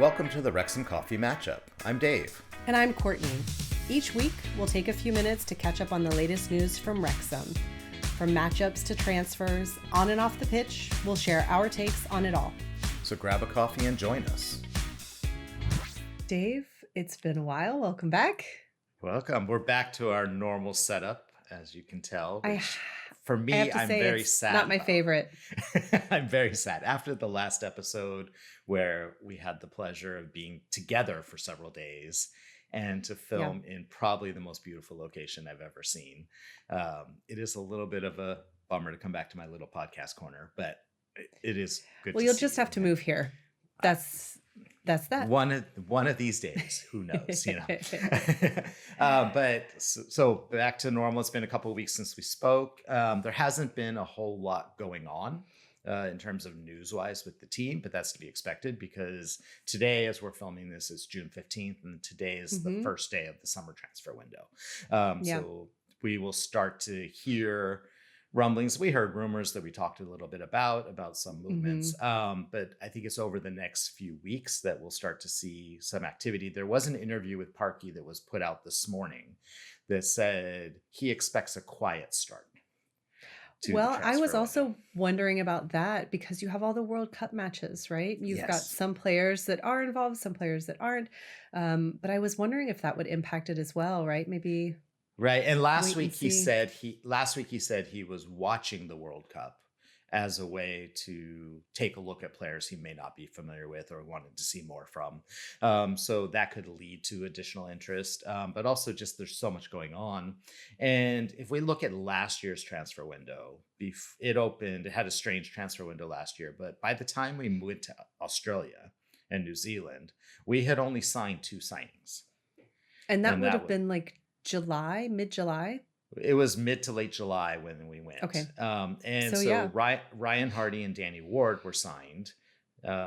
Welcome to the Wrexham Coffee Matchup. I'm Dave. And I'm Courtney. Each week, we'll take a few minutes to catch up on the latest news from Wrexham. From matchups to transfers, on and off the pitch, we'll share our takes on it all. So grab a coffee and join us. Dave, it's been a while. Welcome back. Welcome. We're back to our normal setup, as you can tell. For me, I'm very sad. Not my favorite. I'm very sad. After the last episode where we had the pleasure of being together for several days and to film in probably the most beautiful location I've ever seen, it is a little bit of a bummer to come back to my little podcast corner, but it is good. Well, you'll just have to move here. That's that. One of these days, who knows, you know. But so back to normal. It's been a couple of weeks since we spoke. There hasn't been a whole lot going on in terms of news-wise with the team, but that's to be expected because today, as we're filming this, is June 15th, and today is the first day of the summer transfer window. So we will start to hear rumblings. We heard rumors that we talked a little bit about some movements. But I think it's over the next few weeks that we'll start to see some activity. There was an interview with Parky that was put out this morning that said he expects a quiet start. Well, I was also wondering about that because you have all the World Cup matches, right? You've got some players that are involved, some players that aren't. But I was wondering if that would impact it as well, right? Maybe. Right. And last week he said he was watching the World Cup as a way to take a look at players he may not be familiar with or wanted to see more from. So that could lead to additional interest, but also just there's so much going on. And if we look at last year's transfer window, it had a strange transfer window last year, but by the time we moved to Australia and New Zealand, we had only signed 2 signings. And that would have been like mid-July? It was mid to late July when we went. Okay. Ryan Hardy and Danny Ward were signed.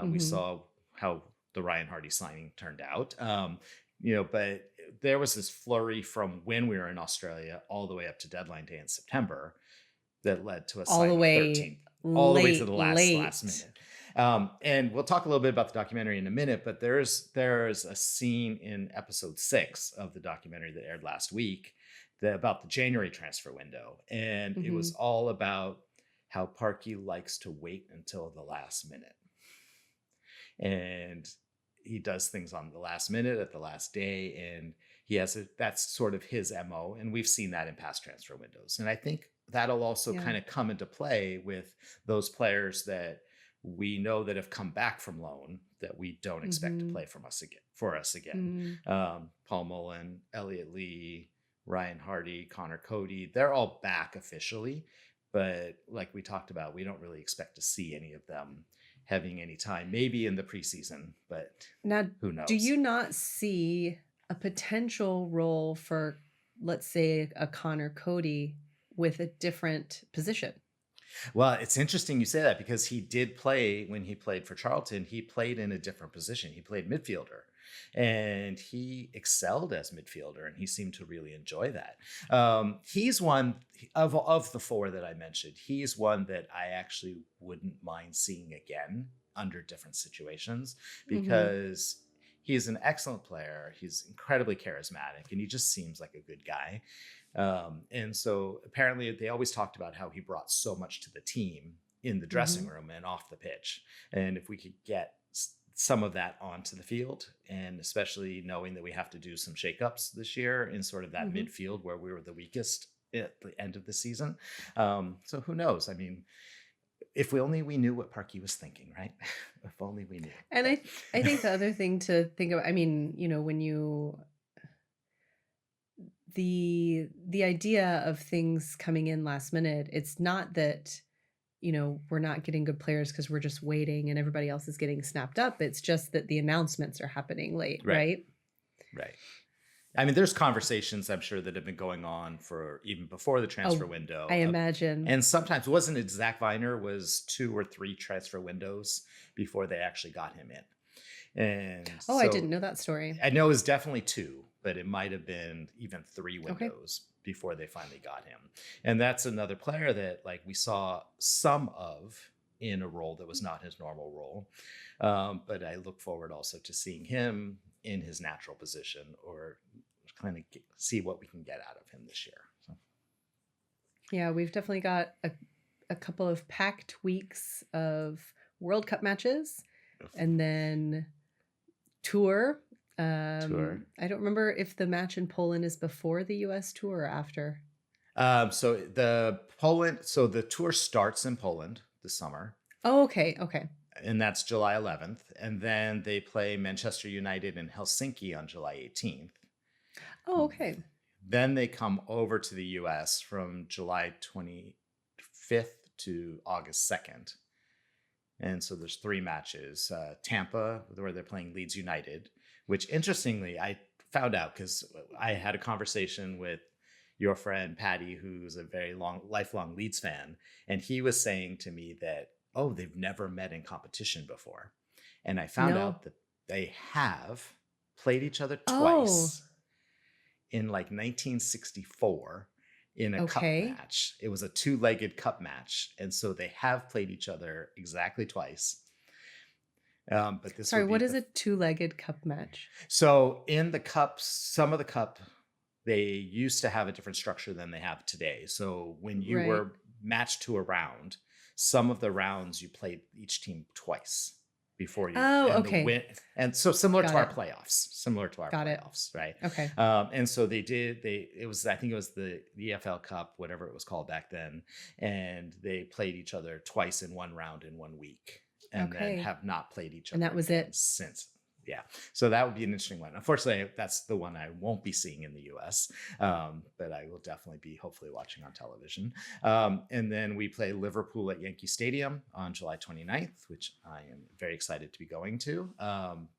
We saw how the Ryan Hardy signing turned out. But there was this flurry from when we were in Australia all the way up to deadline day in September that led to us all the way 13th, all the way to the last minute. And we'll talk a little bit about the documentary in a minute, but there's a scene in episode 6 of the documentary that aired last week about the January transfer window. And it was all about how Parky likes to wait until the last minute. And he does things on the last minute at the last day. And that's sort of his MO. And we've seen that in past transfer windows. And I think that'll also kind of come into play with those players that we know that have come back from loan that we don't expect to play for us again. Paul Mullen, Elliot Lee, Ryan Hardy, Connor Cody, they're all back officially. But like we talked about, we don't really expect to see any of them having any time, maybe in the preseason, but now, who knows? Do you not see a potential role for, let's say, a Connor Cody with a different position? Well, it's interesting you say that because he did play when he played for Charlton. He played in a different position. He played midfielder and he excelled as midfielder and he seemed to really enjoy that. He's one of the 4 that I mentioned. He's one that I actually wouldn't mind seeing again under different situations because he's an excellent player. He's incredibly charismatic and he just seems like a good guy. And so apparently they always talked about how he brought so much to the team in the dressing room and off the pitch. And if we could get some of that onto the field, and especially knowing that we have to do some shakeups this year in sort of that midfield where we were the weakest at the end of the season. So who knows? I mean, if we knew what Parky was thinking, right? If only we knew. And I think the other thing to think about, I mean, when the idea of things coming in last minute, it's not that, we're not getting good players because we're just waiting and everybody else is getting snapped up. It's just that the announcements are happening late, right? Right. I mean, there's conversations I'm sure that have been going on for even before the transfer window. I imagine. And sometimes wasn't it Zach Viner was 2 or 3 transfer windows before they actually got him in. And I didn't know that story. I know it was definitely 2, but it might have been even 3 windows before they finally got him. And that's another player that like we saw some of in a role that was not his normal role. But I look forward also to seeing him in his natural position, or kind of see what we can get out of him this year. So. Yeah, we've definitely got a couple of packed weeks of World Cup matches, and then tour. Tour. I don't remember if the match in Poland is before the US tour or after. So the tour starts in Poland this summer. Oh, okay. And that's July 11th. And then they play Manchester United in Helsinki on July 18th. Oh, okay. Then they come over to the US from July 25th to August 2nd. And so there's 3 matches. Tampa, where they're playing Leeds United, which interestingly, I found out because I had a conversation with your friend Patty, who's a very lifelong Leeds fan. And he was saying to me that, oh, they've never met in competition before. And I found out that they have played each other twice in like 1964 in a cup match. It was a 2-legged cup match. And so they have played each other exactly twice. But this what is a 2-legged cup match? So in the cups, some of the cup, they used to have a different structure than they have today. So when you were matched to a round, some of the rounds you played each team twice before you. And so similar to our playoffs, right? Okay. And so I think it was the EFL Cup, whatever it was called back then. And they played each other twice in one round in 1 week, and then have not played each other. And that was it since. Yeah. So that would be an interesting one. Unfortunately, that's the one I won't be seeing in the US, but I will definitely be hopefully watching on television. And then we play Liverpool at Yankee Stadium on July 29th, which I am very excited to be going to.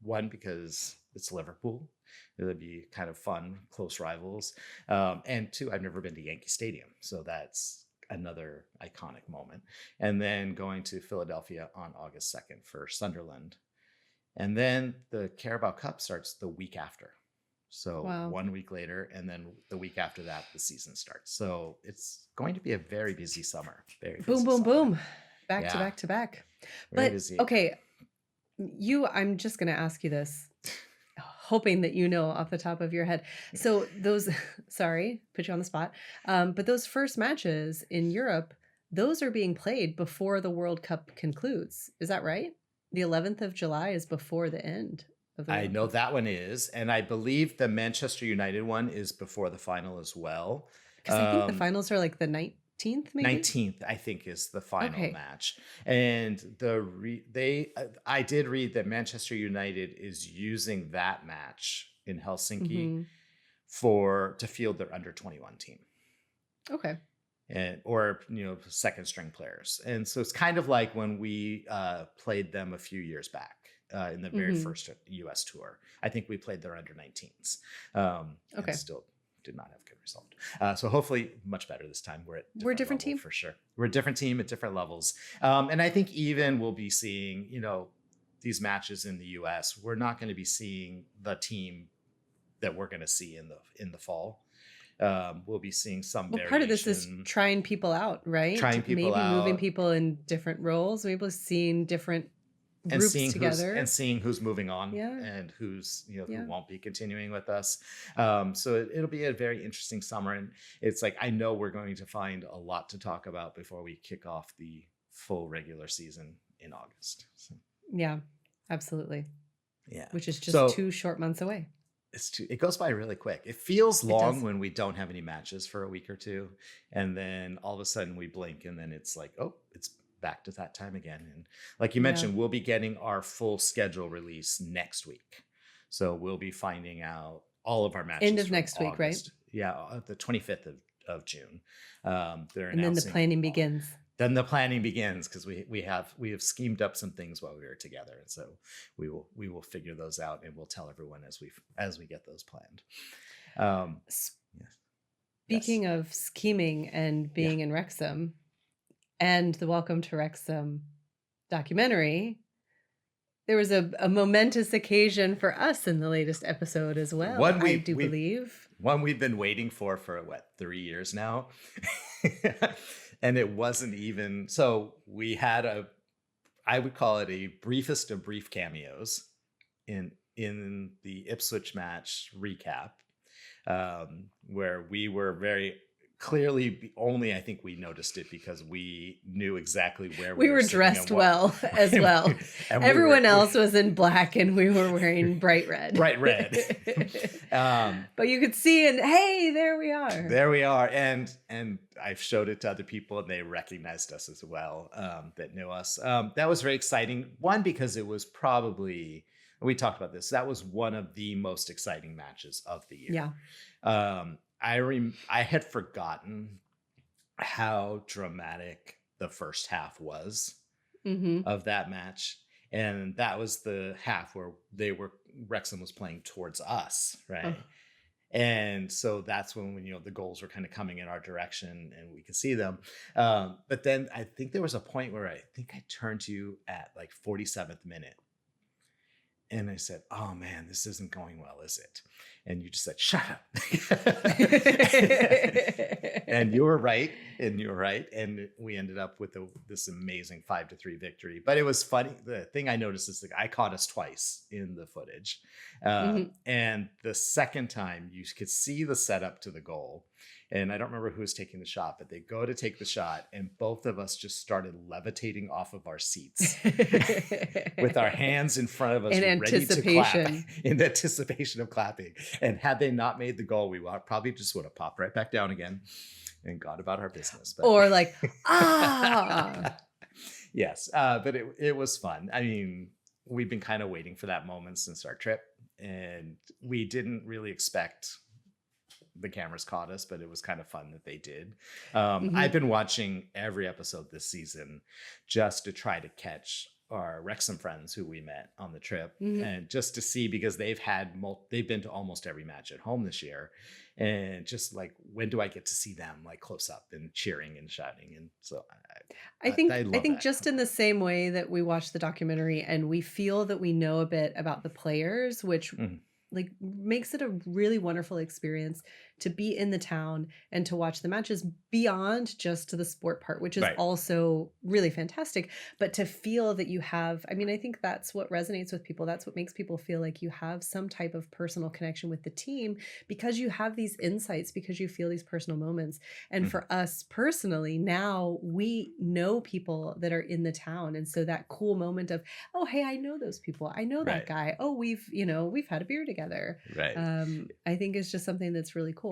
One, because it's Liverpool. It'll be kind of fun, close rivals. And 2, I've never been to Yankee Stadium. So that's another iconic moment. And then going to Philadelphia on August 2nd for Sunderland. And then the Carabao Cup starts the week after. So 1 week later, and then the week after that, the season starts. So it's going to be a very busy summer. Very busy boom. Back to back to back. Very busy. Okay, I'm just going to ask you this, hoping that you know off the top of your head. So those, sorry, put you on the spot. But those first matches in Europe, those are being played before the World Cup concludes. Is that right? The 11th of July is before the end of the World I know Cup. that one is. And I believe the Manchester United one is before the final as well. Because I think the finals are like the 19th, maybe? 19th, I think, is the final match. And I did read that Manchester United is using that match in Helsinki to field their under 21 team. Okay. Or second string players. And so it's kind of like when we played them a few years back in the very first US tour. I think we played their under 19s. And still did not have a good result. So hopefully much better this time. We're a different team for sure. We're a different team at different levels. And I think even we'll be seeing, these matches in the US, we're not going to be seeing the team that we're going to see in the fall. We'll be seeing some variation. Part of this is trying people out, right? Maybe moving people in different roles, maybe seeing different groups together. And seeing who's moving on and who's, who won't be continuing with us. So it'll be a very interesting summer. And it's like, I know we're going to find a lot to talk about before we kick off the full regular season in August. So. Yeah, absolutely. Yeah. Which is just 2 short months away. It goes by really quick. It feels long when we don't have any matches for a week or two. And then all of a sudden we blink and then it's like, oh, it's back to that time again. And like you mentioned, we'll be getting our full schedule release next week. So we'll be finding out all of our matches. End of next week, right? Yeah, the 25th of June. And then the planning begins. Then the planning begins because we have schemed up some things while we were together, and so we will figure those out, and we'll tell everyone as we get those planned. Speaking of scheming and being in Wrexham, and the Welcome to Wrexham documentary, there was a momentous occasion for us in the latest episode as well. I believe one we've been waiting for 3 years now. And it wasn't even, so we had I would call it a briefest of brief cameos in the Ipswich match recap, where we were very clearly only, I think we noticed it because we knew exactly where we We were were sitting dressed well as well. and Everyone else was in black and we were wearing bright red. bright red. But you could see, and hey, there we are. There we are. And I've showed it to other people and they recognized us as well, that knew us. That was very exciting. One, because it was probably, we talked about this, that was one of the most exciting matches of the year. Yeah. I had forgotten how dramatic the first half was of that match. And that was the half where Wrexham was playing towards us, right? And so that's when the goals were kind of coming in our direction and we could see them. But then I think there was a point where I think I turned to you at like 47th minute. And I said, "Oh man, this isn't going well, is it?" And you just said, "Shut up." And you were right. And we ended up with this amazing 5-3 victory. But it was funny. The thing I noticed is I caught us twice in the footage. And the second time you could see the setup to the goal. And I don't remember who was taking the shot, but they go to take the shot and both of us just started levitating off of our seats with our hands in front of us, ready to clap, in anticipation of clapping. And had they not made the goal, we probably just would have popped right back down again and gone about our business. But, or like, ah. Yes, but it was fun. I mean, we've been kind of waiting for that moment since our trip, and we didn't really expect the cameras caught us, but it was kind of fun that they did. I've been watching every episode this season just to try to catch our Wrexham friends who we met on the trip, and just to see, because they've been to almost every match at home this year, and just like, when do I get to see them like close up and cheering and shouting? And so I think that. just in the same way that we watch the documentary and we feel that we know a bit about the players, which like makes it a really wonderful experience to be in the town and to watch the matches beyond just the sport part, which is also really fantastic. But to feel that you have, I mean, I think that's what resonates with people. That's what makes people feel like you have some type of personal connection with the team, because you have these insights, because you feel these personal moments. And for us personally, now we know people that are in the town. And so that cool moment of, oh, hey, I know those people. I know that guy. Oh, we've had a beer together. Right. I think it's just something that's really cool.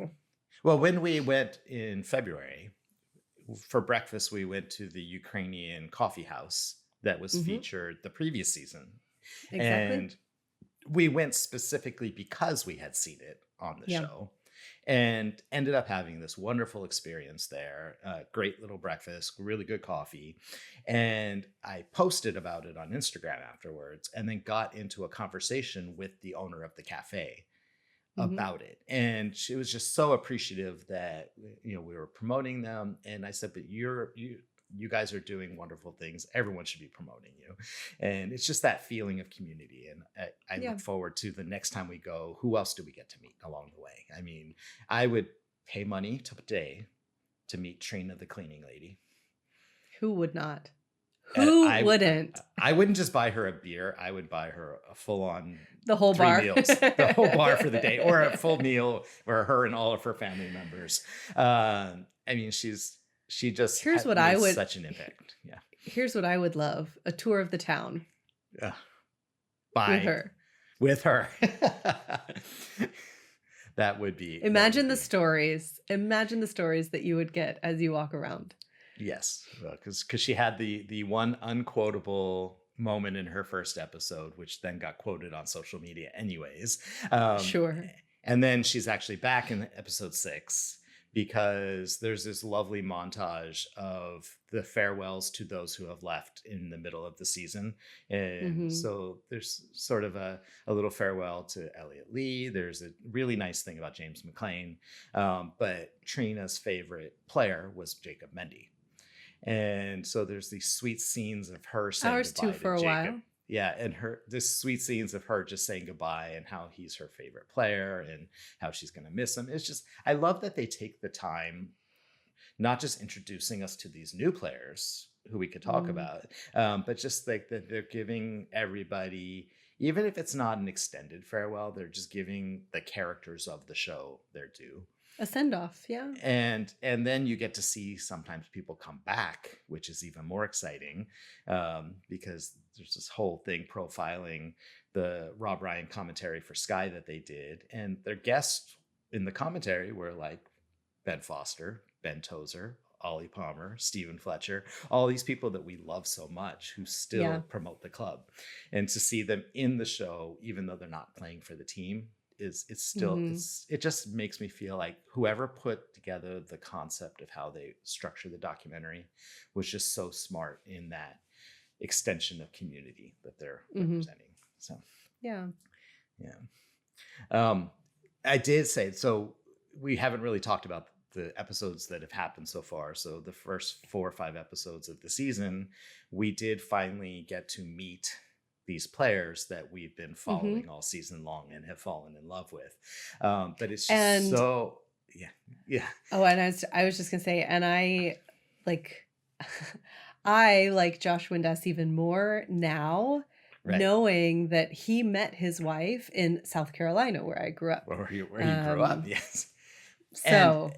Well, when we went in February for breakfast, we went to the Ukrainian coffee house that was featured the previous season. Exactly. And we went specifically because we had seen it on the show, and ended up having this wonderful experience there. Great little breakfast, really good coffee. And I posted about it on Instagram afterwards, and then got into a conversation with the owner of the cafe about it. And she was just so appreciative that, we were promoting them. And I said, but you guys are doing wonderful things. Everyone should be promoting you. And it's just that feeling of community. And I look forward to the next time we go. Who else do we get to meet along the way? I mean, I would pay money today to meet Trina, the cleaning lady. Who would not? Who wouldn't? I wouldn't just buy her a beer. I would buy her a full-on the whole 3 bar meals, the whole bar for the day, or a full meal for her and all of her family members. I mean, she just here's what I would such an impact. Yeah. Here's what I would love: a tour of the town. With her. That would be. Imagine the stories that you would get as you walk around. Yes, because she had the one unquotable moment in her first episode, which then got quoted on social media anyways. Sure. And then she's actually back in episode 6, because there's this lovely montage of the farewells to those who have left in the middle of the season. And so there's sort of a little farewell to Elliot Lee. There's a really nice thing about James McLean. But Trina's favorite player was Jacob Mendy. And so there's these sweet scenes of her saying Ours goodbye too for to a Jacob. while. Yeah, and this sweet scenes of her just saying goodbye and how he's her favorite player and how she's going to miss him. It's just, I love that they take the time, not just introducing us to these new players, who we could talk Mm. about. But just like that they're giving everybody, even if it's not an extended farewell, they're just giving the characters of the show their due. A send off, yeah. And then you get to see sometimes people come back, which is even more exciting, because there's this whole thing profiling the Rob Ryan commentary for Sky that they did, and their guests in the commentary were like Ben Foster, Ben Tozer, Ollie Palmer, Stephen Fletcher, all these people that we love so much who still Yeah. promote the club. And to see them in the show, even though they're not playing for the team, it's still Mhm. it just makes me feel like whoever put together the concept of how they structure the documentary was just so smart in that extension of community that they're Mhm. representing. So Yeah. yeah. Um, I did say, so we haven't really talked about the episodes that have happened so far. So the first 4 or 5 episodes of the season, we did finally get to meet these players that we've been Mhm. following all season long and have fallen in love with. But it's just And so, yeah, yeah, oh, and I was just gonna say, and I like I like Josh Windass even more now, right. knowing that he met his wife in South Carolina, where I grew up. Where you grew up, Um, yes. And so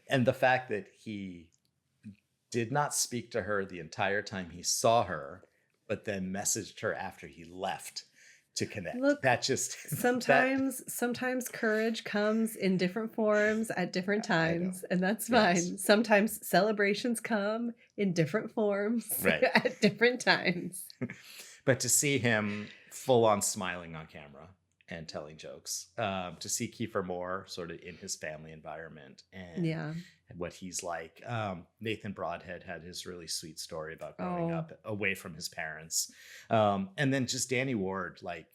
and the fact that he did not speak to her the entire time he saw her, but then messaged her after he left to connect. look, That just that sometimes courage comes in different forms at different I know. times, and that's Yes. fine. Sometimes celebrations come in different forms Right. at different times. But to see him full on smiling on camera and telling jokes, to see Kiefer Moore sort of in his family environment and Yeah. what he's like. Nathan Broadhead had his really sweet story about growing Oh. up away from his parents. And then just Danny Ward, like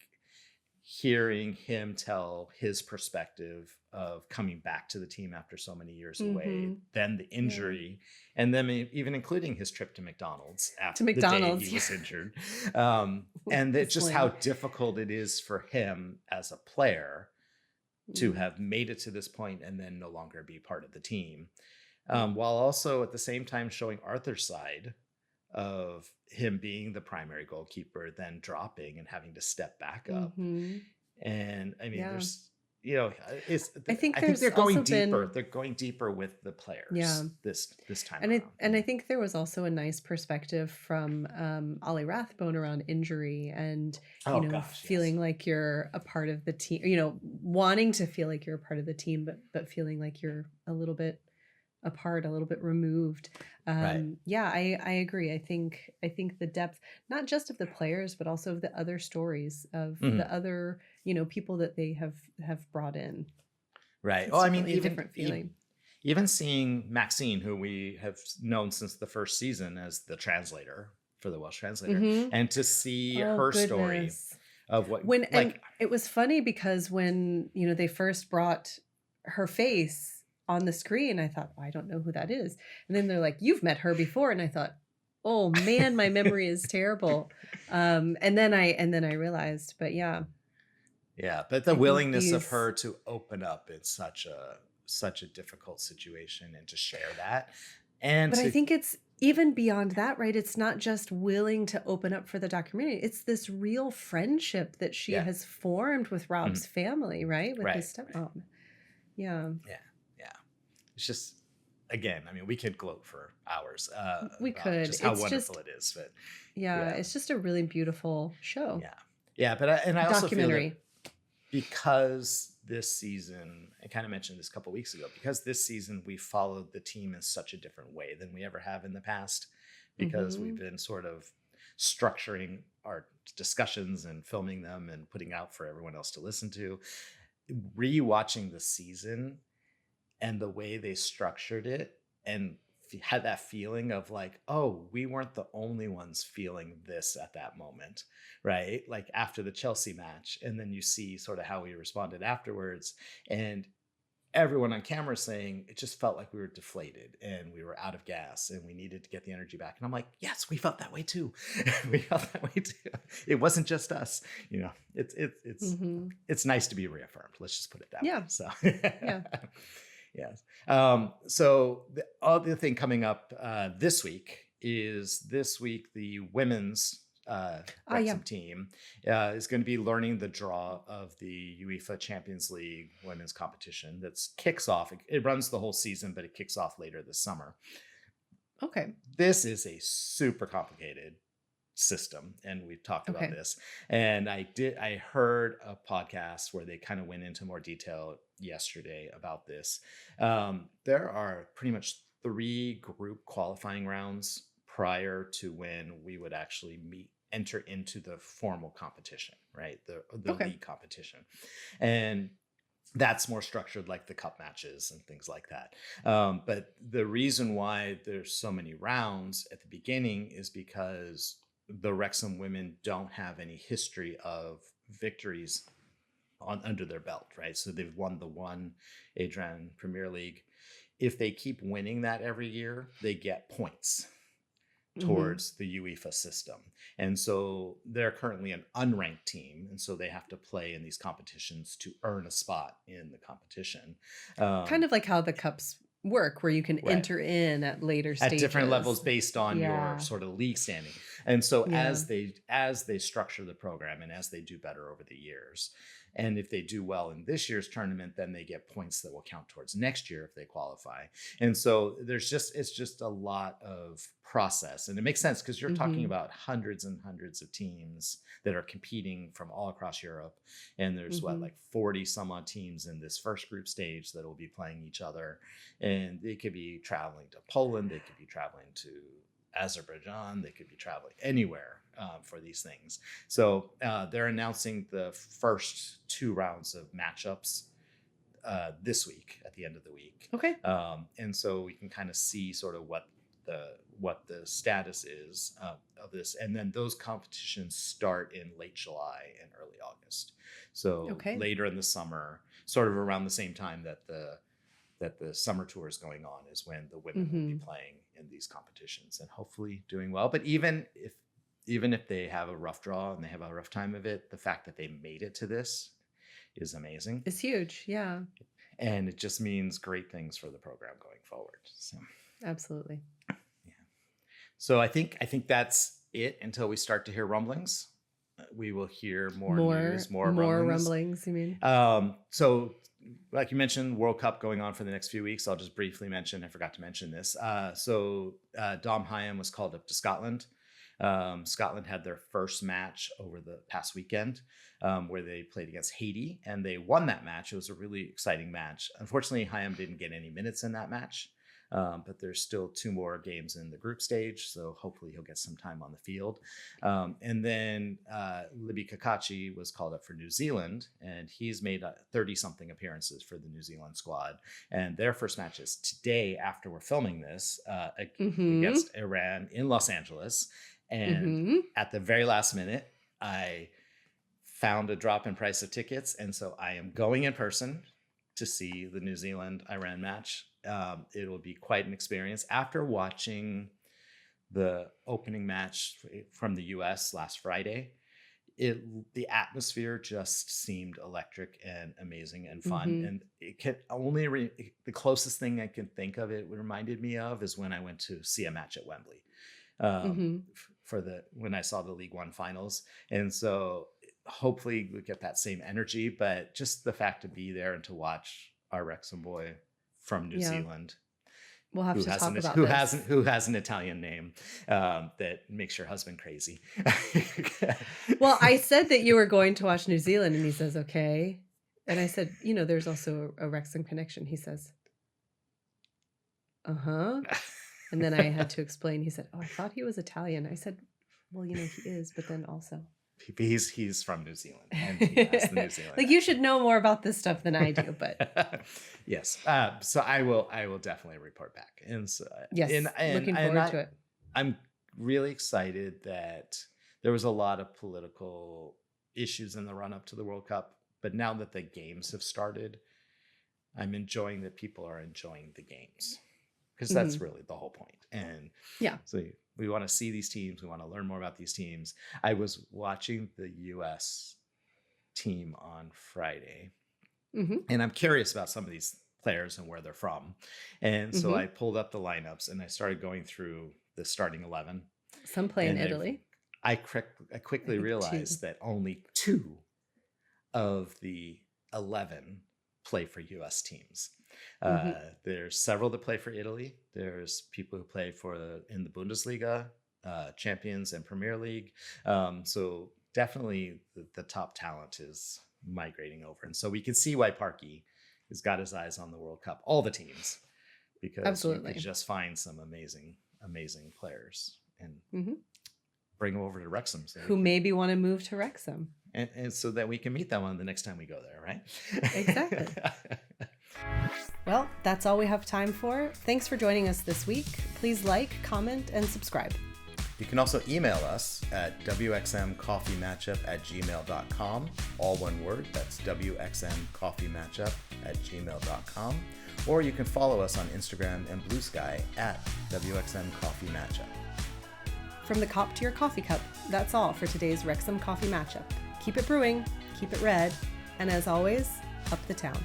hearing him tell his perspective of coming back to the team after so many years away, Mhm. then the Yeah. injury, and then even including his trip to McDonald's To after the day McDonald's, he yeah, was injured, with and the that just how sling. difficult it is for him as a player to Mm. have made it to this point and then no longer be part of the team, Yeah. while also at the same time showing Arthur's side of him being the primary goalkeeper, then dropping and having to step back up. Mhm. And I mean, Yeah. there's, it's, I think I think there's they're going also deeper. been They're going deeper with the yeah. players this time And around. I think there was also a nice perspective from Ollie Rathbone around injury and, Oh gosh, yes. feeling like you're a part of the team, wanting to feel like you're a part of the team, but feeling like you're a little bit apart, a little bit removed. Right. Yeah, I agree. I think the depth, not just of the players, but also of the other stories of Mhm. the other, people that they have brought in. Right. Oh, It's I mean, definitely a different feeling. even seeing Maxine, who we have known since the first season as the translator for the Welsh translator, Hmm. and to see Oh her story goodness. of what, And like, it was funny because when, they first brought her face on the screen, I thought, "Oh, I don't know who that is." And then they're like, "You've met her before." And I thought, "Oh man, my memory is terrible." And then I realized, but yeah, yeah, but the I think willingness of these her to open up in such a difficult situation and to share that, and but I to, think it's even beyond that, right? It's not just willing to open up for the documentary. It's this real friendship that she yeah, has formed with mhm, Rob's family, right? With his right, stepmom. Yeah. yeah, yeah. It's just, again, I mean, we could gloat for hours We about could. just how It's wonderful just it is, but yeah, yeah, it's just a really beautiful show. yeah, yeah. But I also feel that Documentary. because this season, I kind of mentioned this a couple weeks ago, because this season we followed the team in such a different way than we ever have in the past, because we've Mhm. been sort of structuring our discussions and filming them and putting out for everyone else to listen to. Rewatching the season and the way they structured it, and had that feeling of like, oh, we weren't the only ones feeling this at that moment, right? Like after the Chelsea match, and then you see sort of how we responded afterwards, and everyone on camera saying it just felt like we were deflated and we were out of gas and we needed to get the energy back. And I'm like, yes, we felt that way too. We felt that way too. It wasn't just us. It's Mhm. it's nice to be reaffirmed. Let's just put it that way. Yeah. So Yeah. yes. So the other thing coming up this week is this week the women's Ah, yeah. Wrexham team is going to be learning the draw of the UEFA Champions League women's competition that kicks off. It runs the whole season, but it kicks off later this summer. Okay. This is a super complicated system, and we've talked about Okay. this. And I heard a podcast where they kind of went into more detail yesterday about this. There are pretty much 3 group qualifying rounds prior to when we would actually enter into the formal competition, right? The Okay. league competition. And that's more structured, like the cup matches and things like that. But the reason why there's so many rounds at the beginning is because the Wrexham women don't have any history of victories under their belt, right? So they've won the one Adrian Premier League. If they keep winning that every year, they get points Mhm. towards the UEFA system. And so they're currently an unranked team. And so they have to play in these competitions to earn a spot in the competition. Kind Um, of like how the cups work, where you can right. enter in at later At different levels stages. based on your Yeah. sort of league standing. And so Yeah. as they structure the program and as they do better over the years, and if they do well in this year's tournament, then they get points that will count towards next year if they qualify. And so it's just a lot of process. And it makes sense because you're talking Mhm. about hundreds and hundreds of teams that are competing from all across Europe. And there's Mhm. like 40 some odd teams in this first group stage that will be playing each other. And they could be traveling to Poland, they could be traveling to Azerbaijan, they could be traveling anywhere for these things. So they're announcing the first 2 rounds of matchups this week at the end of the week. Okay. And so we can kind of see sort of what the status is of this. And then those competitions start in late July and early August. So Okay. later in the summer, sort of around the same time that the summer tour is going on is when the women will be Mhm. playing in these competitions and hopefully doing well. But even if they have a rough draw and they have a rough time of it, the fact that they made it to this is amazing. It's huge. Yeah. And it just means great things for the program going forward. So Absolutely. yeah. So I think that's it until we start to hear rumblings. We will hear more news, more More rumblings. rumblings, you mean? So like you mentioned, World Cup going on for the next few weeks. I'll just briefly mention, I forgot to mention this. Dom Hyam was called up to Scotland. Scotland had their first match over the past weekend where they played against Haiti and they won that match. It was a really exciting match. Unfortunately, Hyam didn't get any minutes in that match. But there's still 2 more games in the group stage, so hopefully he'll get some time on the field. And then Libby Kakachi was called up for New Zealand, and he's made 30-something appearances for the New Zealand squad. And their first match is today after we're filming this Mhm. against Iran in Los Angeles. And Mhm. at the very last minute, I found a drop in price of tickets, and so I am going in person to see the New Zealand Iran match. It will be quite an experience. After watching the opening match from the US last Friday, the atmosphere just seemed electric and amazing and fun. Mhm. And it can only the closest thing I can think of it reminded me of is when I went to see a match at Wembley Mhm. for the when I saw the League One finals. And so hopefully we get that same energy, but just the fact to be there and to watch our Wrexham boy from New Yeah. Zealand We'll have who to has talk an about this. who has an Italian name that makes your husband crazy. Well, I said that you were going to watch New Zealand, and he says, "Okay." And I said, "There's also a Wrexham connection." He says, "Uh-huh." And then I had to explain. He said, "Oh, I thought he was Italian." I said, "Well, he is, but then also." He's from New Zealand and he has the New Zealand Like, you should accent. know more about this stuff than I do, but Yes. So I will definitely report back. And so yes, looking and forward to it. I'm really excited that there was a lot of political issues in the run up to the World Cup, but now that the games have started, I'm enjoying that people are enjoying the games because that's Mhm. really the whole point. And Yeah. so we want to see these teams, we want to learn more about these teams. I was watching the US team on Friday, Mhm. and I'm curious about some of these players and where they're from. And so Mhm. I pulled up the lineups and I started going through the starting 11. Some play in And Italy. I I quickly think 2. realized that only 2 of the 11 play for US teams. Mhm. There's several that play for Italy. There's people who play in the Bundesliga, Champions and Premier League. So definitely the top talent is migrating over. And so we can see why Parkey has got his eyes on the World Cup, all the teams, because you could Absolutely. just find some amazing players and Mhm. bring them over to Wrexham so Who maybe wanna move to Wrexham. and so that we can meet them on the next time we go there, right? Exactly. Well, that's all we have time for. Thanks for joining us this week. Please like, comment, and subscribe. You can also email us at wxmcoffeematchup@gmail.com. All one word, that's wxmcoffeematchup@gmail.com. Or you can follow us on Instagram and Blue Sky at wxmcoffeematchup. From the cop to your coffee cup, that's all for today's Wrexham Coffee Matchup. Keep it brewing, keep it red, and as always, up the town.